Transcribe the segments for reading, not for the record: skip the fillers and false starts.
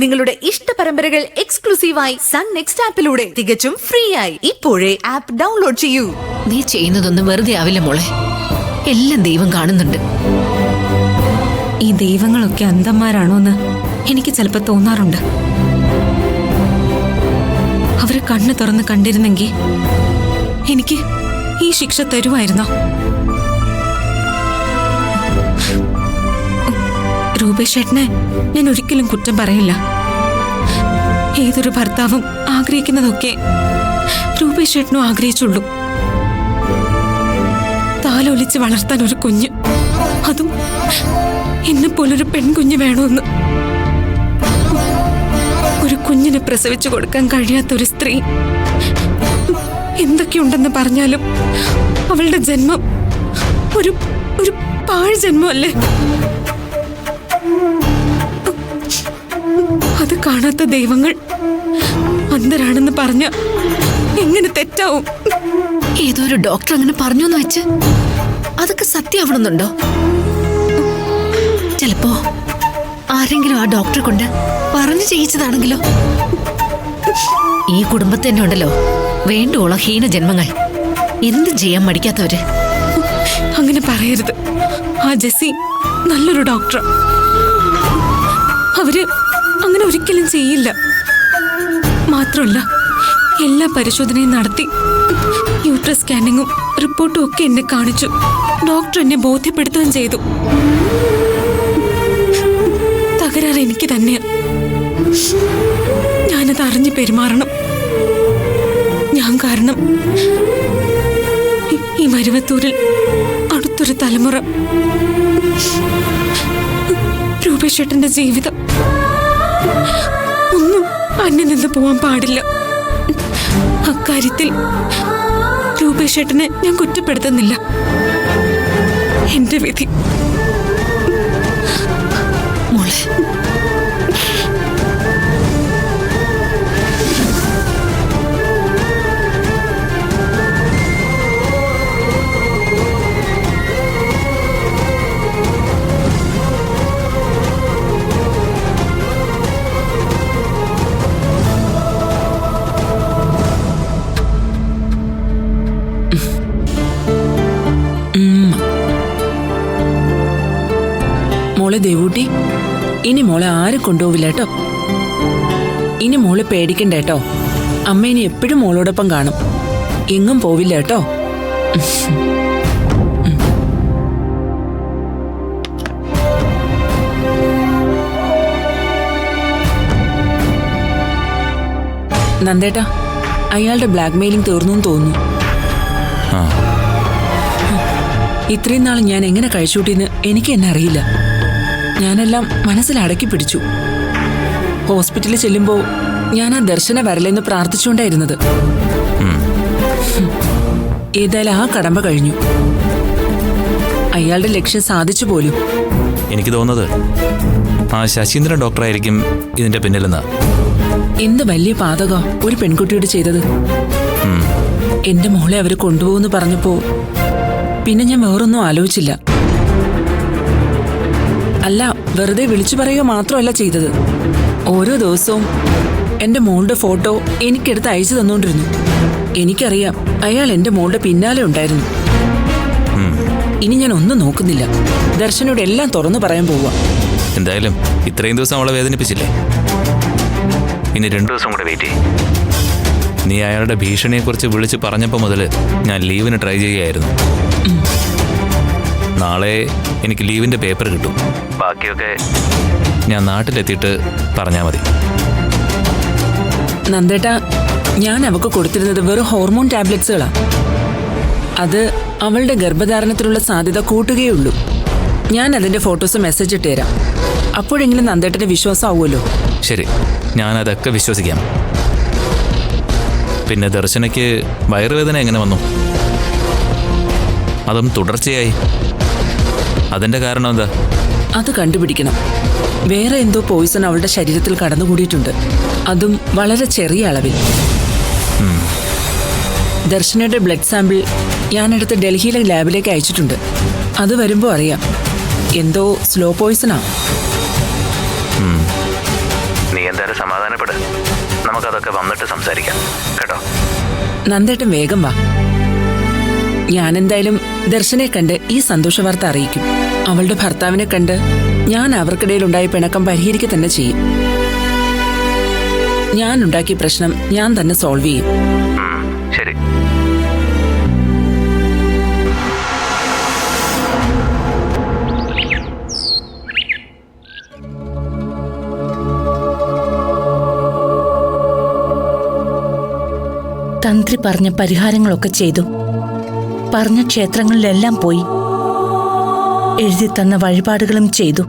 നിങ്ങളുടെ ഇഷ്ട പരമ്പരകൾ എക്സ്ക്ലൂസീവായി സൺ നെക്സ്റ്റ് ആപ്പിലൂടെ തികച്ചും ഫ്രീ ആയി. ഇപ്പോഴേ ആപ്പ് ഡൗൺലോഡ് ചെയ്യൂ. നീ ചെയ്യുന്നതൊന്നും വെറുതെ ആവില്ല മോളെ, എല്ലാം ദൈവം കാണുന്നുണ്ട്. ഈ ദൈവങ്ങളൊക്കെ അന്ധന്മാരാണോ എന്ന് എനിക്ക് ചിലപ്പോ തോന്നാറുണ്ട്. അവര് കണ്ണ് തുറന്ന് കണ്ടിരുന്നെങ്കിൽ എനിക്ക് ഈ ശിക്ഷ തരുമായിരുന്നോ? രൂപേഷേട്ടനെ ഞാൻ ഒരിക്കലും കുറ്റം പറയില്ല. ഏതൊരു ഭർത്താവും ആഗ്രഹിക്കുന്നതൊക്കെ രൂപേഷേട്ടനും ആഗ്രഹിച്ചുള്ളൂ. താലോലിച്ച് വളർത്താൻ ഒരു കുഞ്ഞ്, അതും എന്നെ പോലൊരു പെൺകുഞ്ഞ് വേണമെന്ന്. ഒരു കുഞ്ഞിനെ പ്രസവിച്ചു കൊടുക്കാൻ കഴിയാത്തൊരു സ്ത്രീ എന്തൊക്കെയുണ്ടെന്ന് പറഞ്ഞാലും അവളുടെ ജന്മം ഒരു പാഴ് ജന്മമല്ലേ? അത് കാണാത്ത ദൈവങ്ങൾ അന്ധരാണെന്ന് പറഞ്ഞ എങ്ങനെ തെറ്റാവും? ഏതോ ഒരു ഡോക്ടർ അങ്ങനെ പറഞ്ഞു എന്ന് വെച്ച് അതൊക്കെ സത്യമാവണമെന്നുണ്ടോ? ചിലപ്പോ ആരെങ്കിലും ആ ഡോക്ടറെ കൊണ്ട് പറഞ്ഞു ചെയ്യിച്ചതാണെങ്കിലോ? ഈ കുടുംബത്തിൽ തന്നെ ഉണ്ടല്ലോ വേണ്ടുവോളം ഹീന ജന്മങ്ങൾ, എന്ത് ചെയ്യാൻ മടിക്കാത്തവര്. അങ്ങനെ പറയരുത്. ആ ജെസ്സി നല്ലൊരു ഡോക്ടർ. അവര് അങ്ങനെ ഒരിക്കലും ചെയ്യില്ല. മാത്രമല്ല, എല്ലാ പരിശോധനയും നടത്തി യൂട്രസ് സ്കാനിങ്ങും റിപ്പോർട്ടും ഒക്കെ എന്നെ കാണിച്ചു. ഡോക്ടർ എന്നെ ബോധ്യപ്പെടുത്തുകയും ചെയ്തു. തകരാറ് എനിക്ക് തന്നെയാ. ഞാനത് അറിഞ്ഞു പെരുമാറണം. ഞാൻ കാരണം ഈ മരുവത്തൂരിൽ അടുത്തൊരു തലമുറ രൂപേഷേട്ടന്റെ ജീവിതം ഒന്നും അന്യം നിന്ന് പോവാൻ പാടില്ല. അക്കാര്യത്തിൽ രൂപേഷേട്ടനെ ഞാൻ കുറ്റപ്പെടുത്തുന്നില്ല. എന്റെ വിധി. മോളെ, മോളെ ദേവൂട്ടി, ഇനി മോളെ ആരും കൊണ്ടുപോവില്ല കേട്ടോ. ഇനി മോള് പേടിക്കണ്ട കേട്ടോ. അമ്മ ഇനി എപ്പോഴും മോളോടൊപ്പം കാണും. എങ്ങും പോവില്ല കേട്ടോ. നന്ദേട്ടാ, അയാളുടെ ബ്ലാക്ക് മെയിലിംഗ് തീർന്നു തോന്നുന്നു. ഇത്രയും നാൾ ഞാൻ എങ്ങനെ കഴിച്ചുകൂട്ടിന്ന് എനിക്ക് എന്നെ അറിയില്ല. ഞാനെല്ലാം മനസ്സിൽ അടക്കി പിടിച്ചു. ഹോസ്പിറ്റലിൽ ചെല്ലുമ്പോൾ ഞാൻ ആ ദർശന വരലെന്ന് പ്രാർത്ഥിച്ചുകൊണ്ടായിരുന്നത്. ഏതായാലും ആ കടമ്പ കഴിഞ്ഞു. അയാളുടെ ലക്ഷ്യം സാധിച്ചു പോലും. എനിക്ക് തോന്നുന്നത് ആ ശശീന്ദ്രൻ ഡോക്ടറായിരിക്കും ഇതിന്റെ പിന്നിലെന്ന്. എന്ത് വലിയ പാതക ഒരു പെൺകുട്ടിയോട് ചെയ്തത്. എന്റെ മോളെ അവര് കൊണ്ടുപോകുന്നു പറഞ്ഞപ്പോ പിന്നെ ഞാൻ വേറൊന്നും ആലോചിച്ചില്ല. അല്ല, വെറുതെ വിളിച്ചു പറയുക മാത്രമല്ല ചെയ്തത്. ഓരോ ദിവസവും എന്റെ മോളുടെ ഫോട്ടോ എനിക്കെടുത്ത് അയച്ചു തന്നുകൊണ്ടിരുന്നു. എനിക്കറിയാം അയാൾ എന്റെ മോളുടെ പിന്നാലെ ഉണ്ടായിരുന്നു. ഇനി ഞാൻ ഒന്നും നോക്കുന്നില്ല. ദർശനോട് എല്ലാം തുറന്നു പറയാൻ പോവാ. എന്തായാലും ഇത്രയും ദിവസം അവളെ വേദനിപ്പിച്ചില്ലേ? ഇനി 2 ദിവസം കൂടെ വെയിറ്റ് ചെയ്യും. നീ അയാളുടെ ഭീഷണിയെക്കുറിച്ച് വിളിച്ച് പറഞ്ഞപ്പോൾ മുതൽ ഞാൻ ലീവിന് ട്രൈ ചെയ്യുകയായിരുന്നു. നാളെ എനിക്ക് ലീവിൻ്റെ പേപ്പർ കിട്ടും. ബാക്കിയൊക്കെ ഞാൻ നാട്ടിലെത്തിയിട്ട് പറഞ്ഞാൽ മതി. നന്ദേട്ടാ, ഞാൻ അവൾക്ക് കൊടുത്തിരുന്നത് വെറും ഹോർമോൺ ടാബ്ലറ്റ്സുകളാ. അത് അവളുടെ ഗർഭധാരണത്തിനുള്ള സാധ്യത കൂട്ടുകയുള്ളൂ. ഞാൻ അതിന്റെ ഫോട്ടോസ് മെസ്സേജ് ഇട്ട് തരാം. അപ്പോഴെങ്കിലും നന്ദേട്ടന് വിശ്വാസം ആവുമല്ലോ. ശരി, ഞാനതൊക്കെ വിശ്വസിക്കാം. പിന്നെ ദർശനയ്ക്ക് വയറുവേദന എങ്ങനെ വന്നു? അതും തുടർച്ചയായി. അതിന്റെ കാരണം എന്താ? അത് കണ്ടുപിടിക്കണം. വേറെ എന്തോ പോയിസൺ അവളുടെ ശരീരത്തിൽ കടന്നുകൂടിയിട്ടുണ്ട്. അതും വളരെ ചെറിയ അളവിൽ. ദർശനയുടെ ബ്ലഡ് സാമ്പിൾ ഞാനെടുത്ത് ഡൽഹിയിലെ ലാബിലേക്ക് അയച്ചിട്ടുണ്ട്. അത് വരുമ്പോൾ അറിയാം. എന്തോ സ്ലോ പോയിസണാ. നീ തൽക്കാലം സമാധാനപ്പെട്. നമുക്കതൊക്കെ വന്നിട്ട് സംസാരിക്കാം കേട്ടോ. നന്ദേട്ടൻ വേഗം വാ. ഞാൻ എന്തായാലും ദർശനെ കണ്ട് ഈ സന്തോഷ വാർത്ത അറിയിക്കും. അവളുടെ ഭർത്താവിനെ കണ്ട് ഞാൻ അവർക്കിടയിലുണ്ടായ പിണക്കം പരിഹരിക്കുക തന്നെ ചെയ്യും. ഞാൻ ഉണ്ടാക്കിയ പ്രശ്നം ഞാൻ തന്നെ സോൾവ് ചെയ്യും. ശരി. തന്ത്രി പറഞ്ഞ പരിഹാരങ്ങളൊക്കെ ചെയ്തു. പറഞ്ഞ ക്ഷേത്രങ്ങളിലെല്ലാം പോയി. എഴുതി തന്ന വഴിപാടുകളും ചെയ്തു.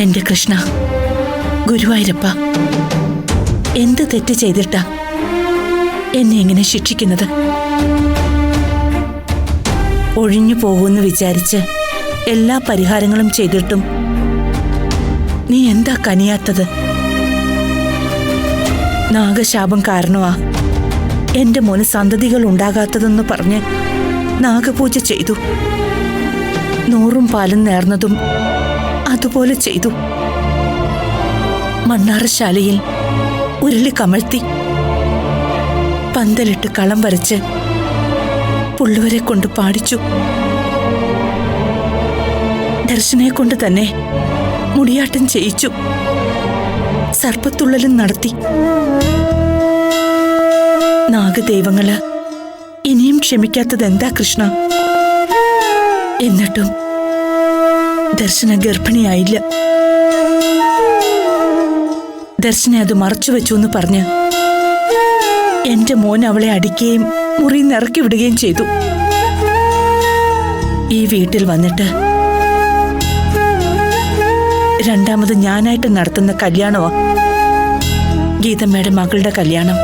എന്റെ കൃഷ്ണ, ഗുരുവായൂരപ്പ, എന്ത് തെറ്റ് ചെയ്തിട്ടാ എന്നെ ഇങ്ങനെ ശിക്ഷിക്കുന്നത്? ഒഴിഞ്ഞു പോകുമെന്ന് വിചാരിച്ച് എല്ലാ പരിഹാരങ്ങളും ചെയ്തിട്ടും നീ എന്താ കനിയാത്തത്? നാഗശാപം കാരണമാ എന്റെ മോന് സന്തതികൾ ഉണ്ടാകാത്തതെന്ന് പറഞ്ഞ് നാഗപൂജ ചെയ്തു. 100 പാലും നേർന്നതും അതുപോലെ ചെയ്തു. മണ്ണാറശാലയിൽ ഉരുളി കമഴ്ത്തി, പന്തലിട്ട് കളം വരച്ച് പുള്ളുവരെ കൊണ്ട് പാടിച്ചു. ദർശനെ കൊണ്ട് തന്നെ മുടിയാട്ടം ചെയ്യിച്ചു. സർപ്പത്തുള്ളലും നടത്തി. നാഗദൈവങ്ങള് ഇനിയും ക്ഷമിക്കാത്തത് എന്താ കൃഷ്ണ? എന്നിട്ടും ദർശന ഗർഭിണിയായില്ല. ദർശനെ അത് മറച്ചു വെച്ചു എന്ന് പറഞ്ഞ് എന്റെ മോൻ അവളെ അടിക്കുകയും മുറിയിൽ നിന്ന് ഇറക്കി വിടുകയും ചെയ്തു. ഈ വീട്ടിൽ വന്നിട്ട് രണ്ടാമത് ഞാനായിട്ട് നടത്തുന്ന കല്യാണമാ ഗീതമ്മയുടെ മകളുടെ കല്യാണം.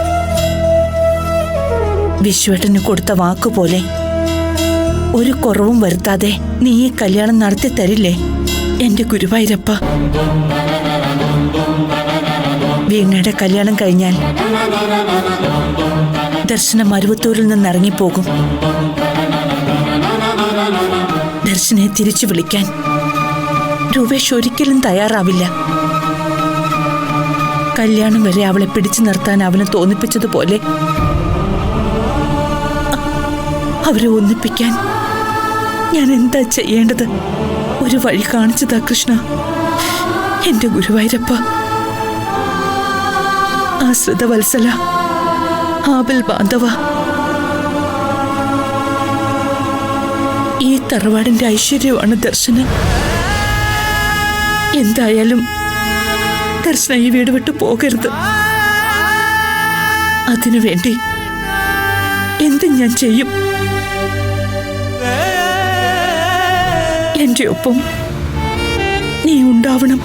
വിശ്വേട്ടന് കൊടുത്ത വാക്കുപോലെ ഒരു കുറവും വരുത്താതെ നീ ഈ കല്യാണം നടത്തി തരില്ലേ എന്റെ ഗുരുവായൂരപ്പ? വീണയുടെ കല്യാണം കഴിഞ്ഞാൽ ദർശന മരുവത്തൂരിൽ നിന്ന് ഇറങ്ങിപ്പോകും. ദർശനെ തിരിച്ചു വിളിക്കാൻ രൂപേഷ് ഒരിക്കലും തയ്യാറാവില്ല. കല്യാണം വരെ അവളെ പിടിച്ചു നിർത്താൻ അവന് തോന്നിപ്പിച്ചതുപോലെ അവരെ ഒന്നിപ്പിക്കാൻ ഞാൻ എന്താ ചെയ്യേണ്ടത്? ഒരു വഴി കാണിച്ചതാ കൃഷ്ണ എന്റെ ഗുരുവായൂരപ്പ. ആശ്രിത വത്സല, ആബൽ ബാന്ധവ, ഈ തറവാടിന്റെ ഐശ്വര്യമാണ് ദർശന. എന്തായാലും ദർശന ഈ വീട് വിട്ടു പോകരുത്. അതിനുവേണ്ടി എന്തും ഞാൻ ചെയ്യും. എന്റെ ഒപ്പം നീ ഉണ്ടാവണം.